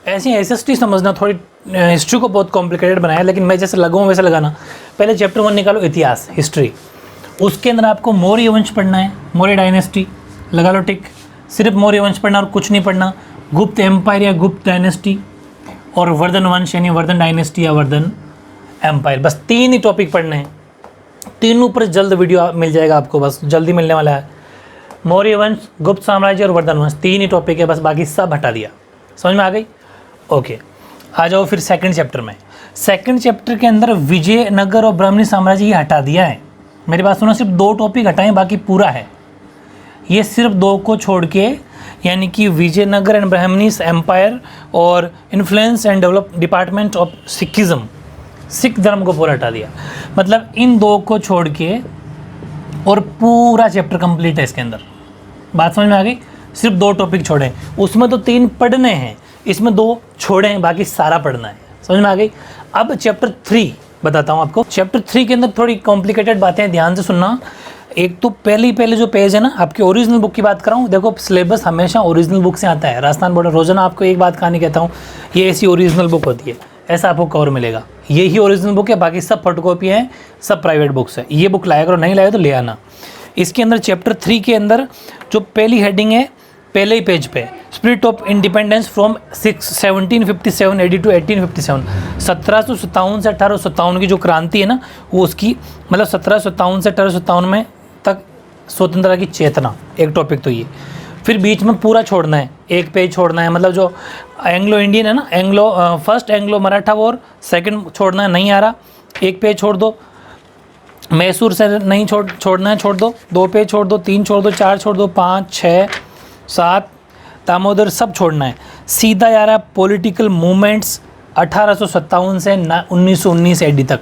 ऐसी एसएसटी समझना, थोड़ी हिस्ट्री को बहुत कॉम्प्लिकेटेड बनाया, लेकिन मैं जैसे लगाऊँ वैसे लगाना। पहले चैप्टर 1 निकालो, इतिहास, हिस्ट्री। उसके अंदर आपको मौर्य वंश पढ़ना है, मौर्य डायनेस्टी, लगा लो टिक। सिर्फ मौर्य वंश पढ़ना और कुछ नहीं पढ़ना। गुप्त एम्पायर या गुप्त डायनेस्टी, और वर्धन वंश यानी वर्धन डायनेस्टी या वर्धन एम्पायर। बस 3 ही टॉपिक पढ़ने हैं। तीनों पर जल्द वीडियो मिल जाएगा आपको, बस जल्दी मिलने वाला है। मौर्य वंश, गुप्त साम्राज्य और वर्धन वंश, 3 ही टॉपिक है बस, बाकी सब हटा दिया। समझ में आ गई? ओके, आ जाओ फिर सेकंड चैप्टर में। सेकंड चैप्टर के अंदर विजयनगर और ब्राह्मणी साम्राज्य ये हटा दिया है। मेरी बात सुनो, सिर्फ 2 टॉपिक हटाएं, बाकी पूरा है। ये सिर्फ 2 को छोड़ के, यानी कि विजयनगर एंड ब्राह्मणी एम्पायर और influence and develop department of Sikhism, Sikh धर्म को पूरा हटा दिया। मतलब इन 2 को छोड़ के और पूरा चैप्टर कंप्लीट है इसके अंदर। बात समझ में आ गई? सिर्फ 2 टॉपिक छोड़े, उसमें तो 3 पढ़ने हैं, इसमें 2 छोड़े हैं, बाकी सारा पढ़ना है। समझ में आ गई? अब चैप्टर 3 बताता हूँ आपको। चैप्टर 3 के अंदर थोड़ी कॉम्प्लिकेटेड बातें हैं, ध्यान से सुनना। एक तो पहले जो पेज है ना, आपके ओरिजिनल बुक की बात कर रहा हूँ। देखो, सिलेबस हमेशा ओरिजिनल बुक से आता है। राजस्थान बोर्ड रोजाना आपको एक बात कहानी कहता हूँ, ये ऐसी ओरिजिनल बुक होती है, ऐसा आपको कवर मिलेगा। यही ओरिजिनल बुक है, बाकी सब फोटोकॉपी हैं, सब प्राइवेट बुक्स है। ये बुक लाया करो, नहीं लाया तो ले आना। इसके अंदर चैप्टर 3 के अंदर जो पहली हेडिंग है, पहले ही पेज पे, spirit of independence from 1757 AD to 1857, 1757 से 1857 की जो क्रांति है ना, वो उसकी मतलब 1757 से 1857 में तक स्वतंत्रता की चेतना, एक टॉपिक तो ये। फिर बीच में पूरा छोड़ना है, एक पेज छोड़ना है। मतलब जो एंग्लो इंडियन है ना, first Anglo Maratha war, second छोड़ना है, नहीं आ रहा, एक पेज छोड़ दो। मैसूर से नहीं छोड़ना है, छोड़ दो। 2 पेज छोड़ दो, 3 छोड़ दो, 4 छोड़ दो, 5, 6, 7, दामोदर, सब छोड़ना है। सीधा आ रहा है पॉलिटिकल मूवमेंट्स 1857 से 1919 एडी तक।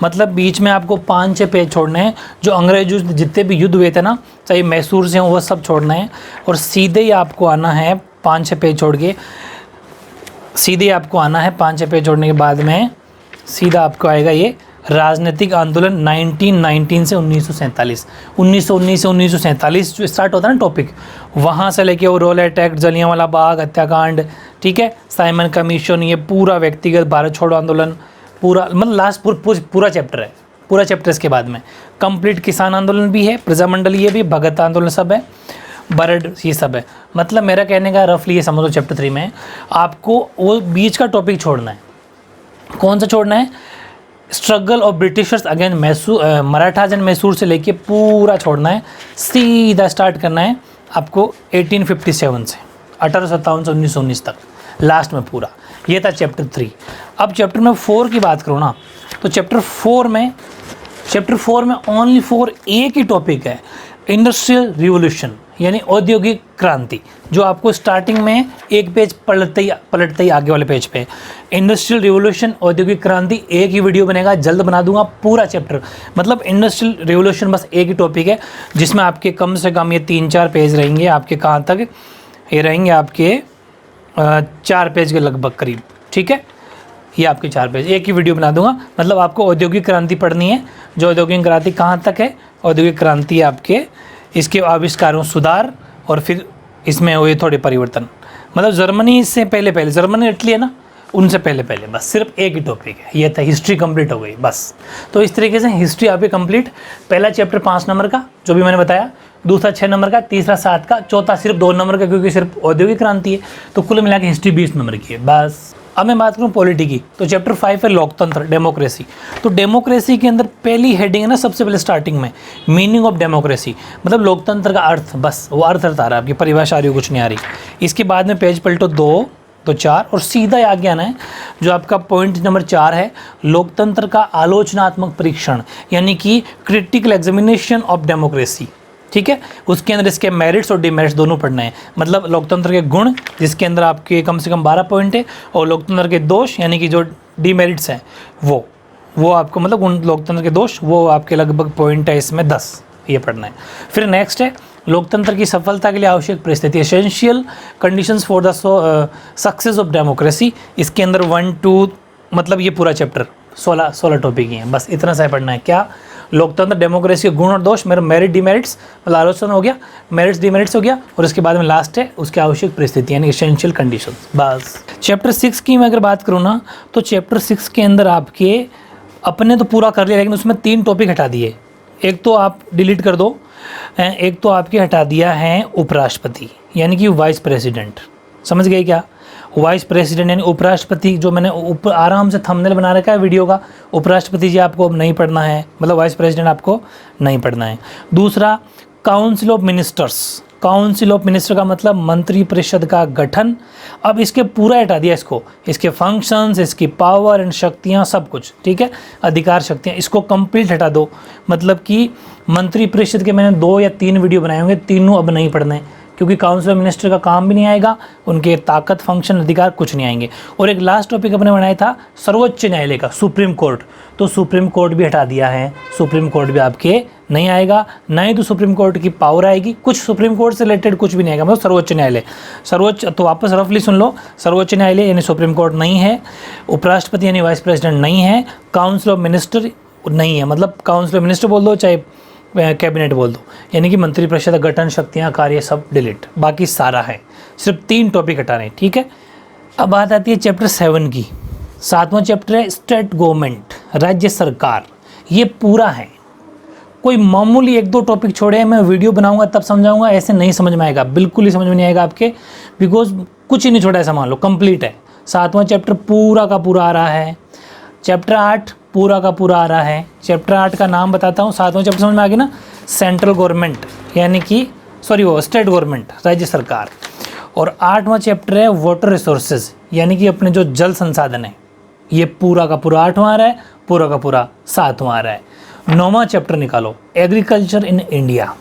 मतलब बीच में आपको 5-6 पेज छोड़ने हैं। जो अंग्रेजों जितने भी युद्ध हुए थे ना, चाहे मैसूर से हो, वो सब छोड़ना है। और सीधे ही आपको आना है 5-6 पेज छोड़ के, सीधे आपको आना है 5-6 पेज छोड़ने के बाद में सीधा आपको आएगा ये राजनीतिक आंदोलन 1919 से 1947। 1919 से 1947 जो स्टार्ट होता है ना टॉपिक, वहाँ से लेके वो रोलेट एक्ट, जलियांवाला बाग हत्याकांड, ठीक है, साइमन कमीशन, ये पूरा व्यक्तिगत भारत छोड़ो आंदोलन, पूरा मतलब लास्ट पूरा चैप्टर है। पूरा चैप्टर इसके बाद में कंप्लीट किसान आंदोलन भी है, प्रजामंडल ये भी, भगत आंदोलन सब है, बरड ये सब है। मतलब मेरा कहने का रफली ये समझो, चैप्टर 3 में आपको वो बीच का टॉपिक छोड़ना है। कौन सा छोड़ना है? Struggle of Britishers against Marathas and Mysore से लेके पूरा छोड़ना है। सीधा स्टार्ट करना है आपको 1857 से 1857 से 1919 तक, लास्ट में पूरा। ये था चैप्टर 3। अब चैप्टर में 4 की बात करो ना, तो चैप्टर 4 में ओनली 4 एक ही टॉपिक है, इंडस्ट्रियल रिवोल्यूशन यानी औद्योगिक क्रांति, जो आपको स्टार्टिंग में एक पेज पलटते ही आगे वाले पेज पे इंडस्ट्रियल रिवोल्यूशन, औद्योगिक क्रांति, एक ही वीडियो बनेगा, जल्द बना दूंगा पूरा चैप्टर। मतलब इंडस्ट्रियल रिवोल्यूशन बस एक ही टॉपिक है, जिसमें आपके कम से कम ये 3-4 पेज रहेंगे। आपके कहाँ तक ये रहेंगे? आपके 4 पेज के लगभग करीब, ठीक है। ये आपके 4 पेज, एक ही वीडियो बना दूंगा। मतलब आपको औद्योगिक क्रांति पढ़नी है। जो औद्योगिक क्रांति कहाँ तक है? औद्योगिक क्रांति आपके इसके आविष्कारों, सुधार, और फिर इसमें हुए थोड़े परिवर्तन। मतलब जर्मनी से पहले जर्मनी इटली है ना, उनसे पहले बस सिर्फ एक ही टॉपिक है। ये था, हिस्ट्री कंप्लीट हो गई बस। तो इस तरीके से हिस्ट्री आपकी कंप्लीट। पहला चैप्टर 5 नंबर का जो भी मैंने बताया, दूसरा 6 नंबर का, तीसरा 7 का, चौथा सिर्फ 2 नंबर का, क्योंकि सिर्फ औद्योगिक क्रांति है। तो कुल मिला के हिस्ट्री 20 नंबर की है बस। अब मैं बात करूँ पॉलिटी की, तो चैप्टर 5 है लोकतंत्र, डेमोक्रेसी। तो डेमोक्रेसी के अंदर पहली हेडिंग है ना, सबसे पहले स्टार्टिंग में मीनिंग ऑफ डेमोक्रेसी, मतलब लोकतंत्र का अर्थ, बस वो अर्थ आ रहा है, आपकी परिभाषा आ रही हो, कुछ नहीं आ रही। इसके बाद में पेज पलटो 2, तो 4, और सीधा आगे आना है जो आपका पॉइंट नंबर 4 है, लोकतंत्र का आलोचनात्मक परीक्षण, यानी कि क्रिटिकल एग्जामिनेशन ऑफ डेमोक्रेसी, ठीक है। उसके अंदर इसके मेरिट्स और डिमेरिट्स दोनों पढ़ना है। मतलब लोकतंत्र के गुण, जिसके अंदर आपके कम से कम 12 पॉइंट है, और लोकतंत्र के दोष, यानी कि जो डिमेरिट्स हैं वो आपको, मतलब उन लोकतंत्र के दोष, वो आपके लगभग पॉइंट है इसमें 10, ये पढ़ना है। फिर नेक्स्ट है लोकतंत्र की सफलता के लिए आवश्यक परिस्थिति, essential conditions for the success of democracy. इसके अंदर 1-2 मतलब ये पूरा चैप्टर 16 टॉपिक ही हैं, बस इतना सा पढ़ना है। क्या? लोकतंत्र डेमोक्रेसी के गुण और दोष, मेरा मेरिट डिमेरिट्स, मतलब आलोचना हो गया, मेरिट्स डिमेरिट्स हो गया, और उसके बाद में लास्ट है उसकी आवश्यक परिस्थिति यानी एसेंशियल कंडीशंस। बस चैप्टर 6 की मैं अगर बात करूँ ना, तो चैप्टर 6 के अंदर आपके अपने तो पूरा कर लिया, लेकिन उसमें 3 टॉपिक हटा दिए। एक तो आप डिलीट कर दो, एक तो आपके हटा दिया है उपराष्ट्रपति यानी कि वाइस प्रेसिडेंट। समझ गए क्या? वाइस प्रेसिडेंट यानी उपराष्ट्रपति, जो मैंने ऊपर आराम से थंबनेल बना रखा है वीडियो का, उपराष्ट्रपति जी आपको अब नहीं पढ़ना है, मतलब वाइस प्रेसिडेंट आपको नहीं पढ़ना है। दूसरा council of ministers, council of minister का मतलब मंत्री परिषद का गठन। अब इसके पूरा हटा दिया इसको, इसके फंक्शंस, इसकी पावर एंड शक्तियाँ सब कुछ, ठीक है, अधिकार शक्तियाँ, इसको कंप्लीट हटा दो। मतलब कि मंत्री परिषद के मैंने 2 या 3 वीडियो बनाए होंगे, तीनों अब नहीं पढ़ने, क्योंकि काउंसिल ऑफ मिनिस्टर का काम भी नहीं आएगा, उनके ताकत फंक्शन अधिकार कुछ नहीं आएंगे। और एक लास्ट टॉपिक अपने बनाया था सर्वोच्च न्यायालय का, सुप्रीम कोर्ट, तो सुप्रीम कोर्ट भी हटा दिया है, सुप्रीम कोर्ट भी आपके नहीं आएगा, ना ही तो सुप्रीम कोर्ट की पावर आएगी, कुछ सुप्रीम कोर्ट से रिलेटेड कुछ भी नहीं आएगा, मतलब सर्वोच्च न्यायालय। सर्वोच्च तो वापस रफली सुन लो, सर्वोच्च न्यायालय यानी सुप्रीम कोर्ट नहीं है, उपराष्ट्रपति यानी वाइस प्रेसिडेंट नहीं है, काउंसिल ऑफ मिनिस्टर नहीं है, मतलब काउंसिल ऑफ मिनिस्टर बोल दो चाहे कैबिनेट बोल दो, यानी कि मंत्री परिषद गठन शक्तियाँ कार्य सब डिलीट, बाकी सारा है, सिर्फ 3 टॉपिक हटा रहे हैं, ठीक है। अब बात आती है चैप्टर 7 की, 7वां चैप्टर है स्टेट गवर्नमेंट, राज्य सरकार। ये पूरा है, कोई मामूली 1-2 टॉपिक छोड़े, मैं वीडियो बनाऊंगा तब समझाऊंगा, ऐसे नहीं समझ में आएगा, बिल्कुल ही समझ में नहीं आएगा आपके, बिकॉज कुछ ही नहीं छोड़ा है, मान लो कंप्लीट है। 7वां चैप्टर पूरा का पूरा आ रहा है, चैप्टर 8 पूरा का पूरा आ रहा है। चैप्टर 8 का नाम बताता हूँ, 7वां चैप्टर समझ में आ गया ना, सेंट्रल गवर्नमेंट यानी कि स्टेट गवर्नमेंट, राज्य सरकार। और 8वां चैप्टर है वाटर रिसोर्सेज यानी कि अपने जो जल संसाधन है, ये पूरा का पूरा 8वां आ रहा है, पूरा का पूरा 7वां आ रहा है। 9वां चैप्टर निकालो एग्रीकल्चर इन इंडिया,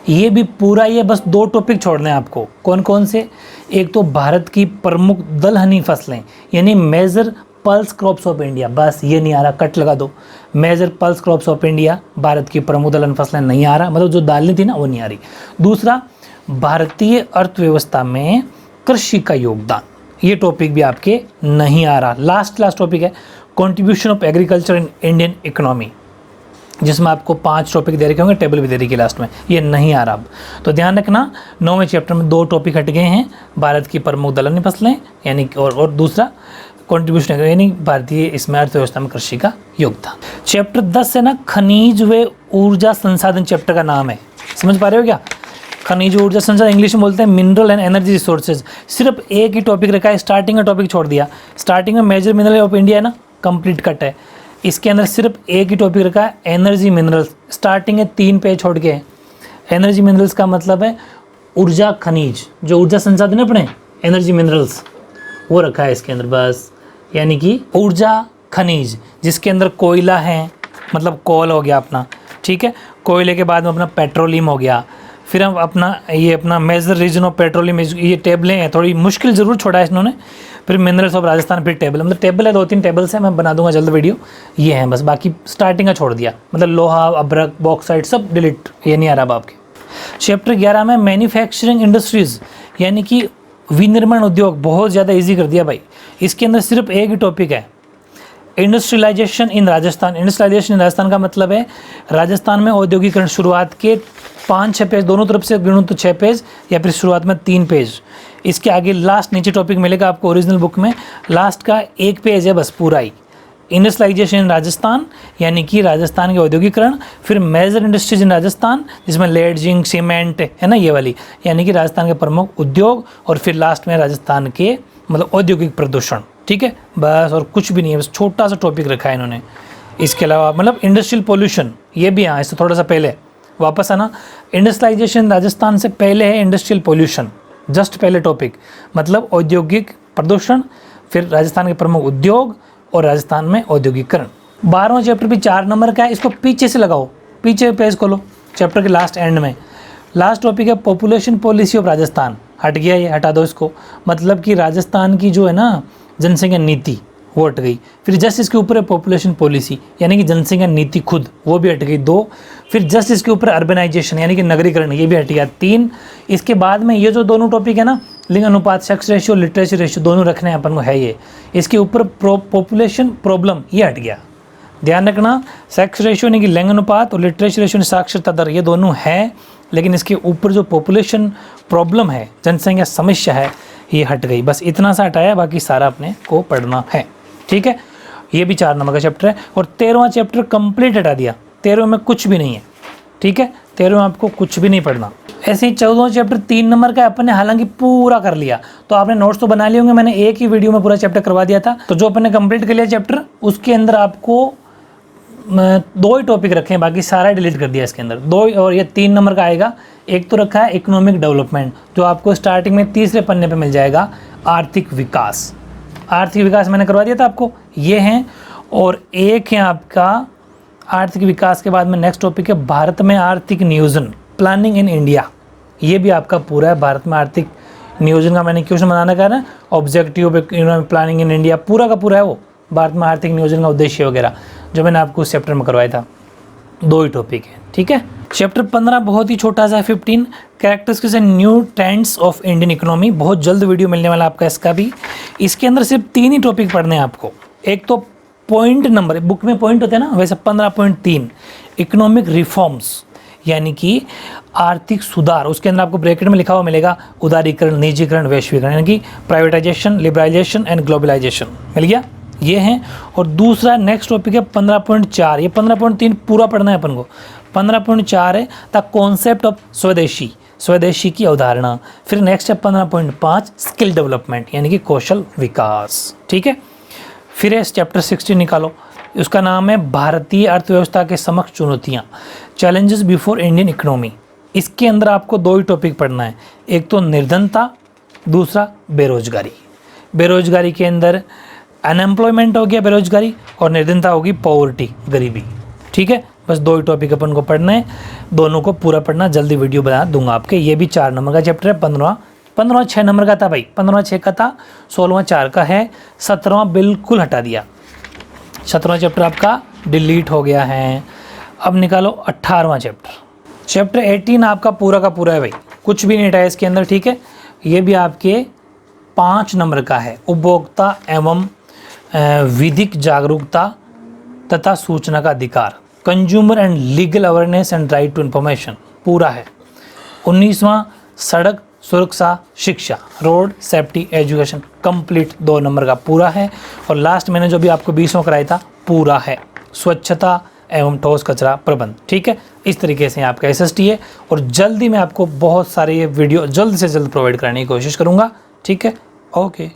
ये भी पूरा ही है, बस 2 टॉपिक छोड़ने हैं आपको। कौन कौन से? एक तो भारत की प्रमुख दलहनी फसलें यानी major pulse crops of India, बस ये नहीं आ रहा, कट लगा दो, major pulse crops of India, Bharat की प्रमुख दलहनी फसलें नहीं आ रहा, मतलब जो दालें थी ना वो नहीं आ रही। दूसरा भारतीय अर्थव्यवस्था में कृषि का योगदान, ये टॉपिक भी आपके नहीं आ रहा। लास्ट टॉपिक है contribution of agriculture in Indian economy, जिसमें आपको 5 टॉपिक दे रखे होंगे, टेबल भी दे रखी लास्ट में, ये नहीं आ रहा अब। तो ध्यान रखना 9वें चैप्टर में 2 टॉपिक हट गए हैं, भारत की प्रमुख दलहनी फसलें यानी और दूसरा कॉन्ट्रीब्यूशन यानी भारतीय इसमें अर्थव्यवस्था में कृषि का योगदान। चैप्टर 10 है ना, खनिज व ऊर्जा संसाधन चैप्टर का नाम है, समझ पा रहे हो क्या? खनिज ऊर्जा संसाधन, इंग्लिश में बोलते हैं मिनरल एंड एनर्जी रिसोर्सेज। सिर्फ एक ही टॉपिक रखा है, स्टार्टिंग का टॉपिक छोड़ दिया। स्टार्टिंग में मेजर मिनरल ऑफ इंडिया है ना, कंप्लीट कट है, इसके अंदर सिर्फ एक ही टॉपिक रखा है एनर्जी मिनरल्स। स्टार्टिंग है 3 पेज छोड़ के, एनर्जी मिनरल्स का मतलब है ऊर्जा खनिज, जो ऊर्जा संसाधन है अपने एनर्जी मिनरल्स वो रखा है इसके अंदर बस, यानी कि ऊर्जा खनिज जिसके अंदर कोयला है, मतलब कोल हो गया अपना, ठीक है। कोयले के बाद में अपना पेट्रोलियम हो गया, फिर हम अपना मेजर रीजन ऑफ पेट्रोलियम, ये टेबलें हैं, थोड़ी मुश्किल ज़रूर छोड़ा है इन्होंने। फिर मिनरल्स ऑफ राजस्थान, फिर टेबल, मतलब टेबल है 2-3 टेबल्स है, मैं बना दूंगा जल्द वीडियो, ये हैं बस, बाकी स्टार्टिंग का छोड़ दिया, मतलब लोहा, अब्रक, बॉक्साइट सब डिलीट, ये नहीं आ रहा आपके। चैप्टर 11 में मैन्युफैक्चरिंग इंडस्ट्रीज़ यानी कि विनिर्माण उद्योग, बहुत ज़्यादा ईजी कर दिया भाई। इसके अंदर सिर्फ एक ही टॉपिक है इंडस्ट्रियलाइजेशन इन राजस्थान। इंडस्ट्रियलाइजेशन इन राजस्थान का मतलब है राजस्थान में औद्योगिकरण, शुरुआत के 5-6 पेज, दोनों तरफ से गिनूँ तो 6 पेज, या फिर शुरुआत में 3 पेज। इसके आगे लास्ट नीचे टॉपिक मिलेगा आपको ओरिजिनल बुक में, लास्ट का 1 पेज है बस पूरा ही। इंडस्ट्रियलाइजेशन इन राजस्थान यानी कि राजस्थान के औद्योगिकरण, फिर मेजर इंडस्ट्रीज इन राजस्थान जिसमें लेड, जिंक, सीमेंट है ना, ये वाली, यानी कि राजस्थान के प्रमुख उद्योग, और फिर लास्ट में राजस्थान के मतलब औद्योगिक प्रदूषण, ठीक है बस, और कुछ भी नहीं है, बस छोटा सा टॉपिक रखा है इन्होंने। इसके अलावा मतलब इंडस्ट्रियल पोल्यूशन, ये भी यहाँ इससे थोड़ा सा पहले वापस आना, इंडस्ट्रियलाइजेशन राजस्थान से पहले है इंडस्ट्रियल पोल्यूशन, जस्ट पहले टॉपिक, मतलब औद्योगिक प्रदूषण, फिर राजस्थान के प्रमुख उद्योग और राजस्थान में औद्योगिकरण। 12वां चैप्टर भी 4 नंबर का है, इसको पीछे से लगाओ, पीछे पेज खोलो चैप्टर के लास्ट एंड में। लास्ट टॉपिक है पॉपुलेशन पॉलिसी ऑफ राजस्थान, हट गया ये, हटा दो इसको, मतलब कि राजस्थान की जो है ना जनसंख्या नीति वो हट गई। फिर जस्ट इसके ऊपर है पॉपुलेशन पॉलिसी यानी कि जनसंख्या नीति खुद, वो भी हट गई 2। फिर जस्ट इसके ऊपर अर्बनाइजेशन यानी कि नगरीकरण, ये भी हट गया 3। इसके बाद में ये जो दोनों टॉपिक है ना, लिंग अनुपात, सेक्स रेशियो, लिटरेसी रेशियो, दोनों रखने हैं अपन को है ये। इसके ऊपर पॉपुलेशन प्रॉब्लम, ये हट गया, ध्यान रखना, सेक्स रेशियो यानी कि लिंग अनुपात और लिटरेसी रेशियो यानी साक्षरता दर, ये दोनों है, लेकिन इसके ऊपर जो पॉपुलेशन प्रॉब्लम है, जनसंख्या समस्या है, ये हट गई। बस इतना सा हटाया, बाकी सारा अपने को पढ़ना है। ठीक है, ये भी 4 नंबर का चैप्टर है। और 13वां चैप्टर कंप्लीट हटा दिया, 13वें में कुछ भी नहीं है। ठीक है, 13वें में आपको कुछ भी नहीं पढ़ना। ऐसे ही 14वां चैप्टर 3 नंबर का अपन ने हालांकि पूरा कर लिया, तो आपने नोट्स तो बना लिए होंगे, मैंने एक ही वीडियो में पूरा चैप्टर करवा दिया था। तो जो अपन ने कंप्लीट कर लिया चैप्टर, उसके अंदर आपको 2 ही टॉपिक रखे हैं, बाकी सारा डिलीट कर दिया इसके अंदर 2, और ये 3 नंबर का आएगा। एक तो रखा है इकोनॉमिक डेवलपमेंट, जो आपको स्टार्टिंग में तीसरे पन्ने पे मिल जाएगा। आर्थिक विकास, आर्थिक विकास मैंने करवा दिया था आपको, ये हैं। और एक है आपका आर्थिक विकास के बाद में नेक्स्ट टॉपिक है भारत में आर्थिक नियोजन, प्लानिंग इन इंडिया। ये भी आपका पूरा है, भारत में आर्थिक नियोजन का मैंने क्वेश्चन बनाना कहा ना, ऑब्जेक्टिव प्लानिंग इन इंडिया, पूरा का पूरा है वो, भारत में आर्थिक नियोजन का उद्देश्य वगैरह, जो मैंने आपको उस चैप्टर में करवाया था। 2 ही टॉपिक है। ठीक है, चैप्टर 15 बहुत ही छोटा सा है, 15 characteristics and new trends of Indian economy. बहुत जल्द वीडियो मिलने वाला आपका इसका भी। इसके अंदर सिर्फ 3 ही टॉपिक पढ़ने हैं आपको। एक तो पॉइंट नंबर, बुक में पॉइंट होते हैं ना, वैसे 15.3 इकोनॉमिक रिफॉर्म्स, यानी कि आर्थिक सुधार। उसके अंदर आपको ब्रैकेट में लिखा हुआ मिलेगा उदारीकरण, निजीकरण, वैश्वीकरण, यानी कि प्राइवेटाइजेशन, लिबरलाइजेशन एंड ग्लोबलाइजेशन, मिल गया, ये हैं। और दूसरा नेक्स्ट टॉपिक है 15.4, ये 15.3 पूरा पढ़ना है अपन को। 15.4 है द कॉन्सेप्ट ऑफ स्वदेशी, स्वदेशी की अवधारणा। फिर नेक्स्ट है 15.5 स्किल डेवलपमेंट, यानी कि कौशल विकास। ठीक है, फिर है चैप्टर 16 निकालो, उसका नाम है भारतीय अर्थव्यवस्था के समक्ष चुनौतियाँ, चैलेंजेस बिफोर इंडियन इकोनॉमी। इसके अंदर आपको 2 ही टॉपिक पढ़ना है, एक तो निर्धनता, दूसरा बेरोजगारी। बेरोजगारी के अंदर अनएम्प्लॉयमेंट हो गया बेरोजगारी, और निर्धनता होगी पॉवर्टी, गरीबी। ठीक है, बस 2 ही टॉपिक अपन को पढ़ना है, दोनों को पूरा पढ़ना। जल्दी वीडियो बना दूंगा आपके। ये भी 4 नंबर का चैप्टर है। 15वां 6 नंबर का था भाई, 15वां 6 का था, 16वां 4 का है, 17वां बिल्कुल हटा दिया। 17वां चैप्टर आपका डिलीट हो गया है। अब निकालो 18वां चैप्टर। चैप्टर 18 आपका पूरा का पूरा है भाई, कुछ भी नहीं हटाया इसके अंदर। ठीक है, ये भी आपके 5 नंबर का है, उपभोक्ता एवं विधिक जागरूकता तथा सूचना का अधिकार, consumer and legal awareness and right to information, पूरा है। 19वां सड़क सुरक्षा शिक्षा, road safety education, complete 2 number का पूरा है। और लास्ट मैंने जो भी आपको 20वां कराया था, पूरा है, स्वच्छता एवं ठोस कचरा प्रबंध। ठीक है, इस तरीके से आपका SST है। और जल्दी मैं आपको बहुत सारे ये वीडियो जल्द से जल्द प्रोवाइड कराने की कोशिश करूँगा। ठीक है, ओके।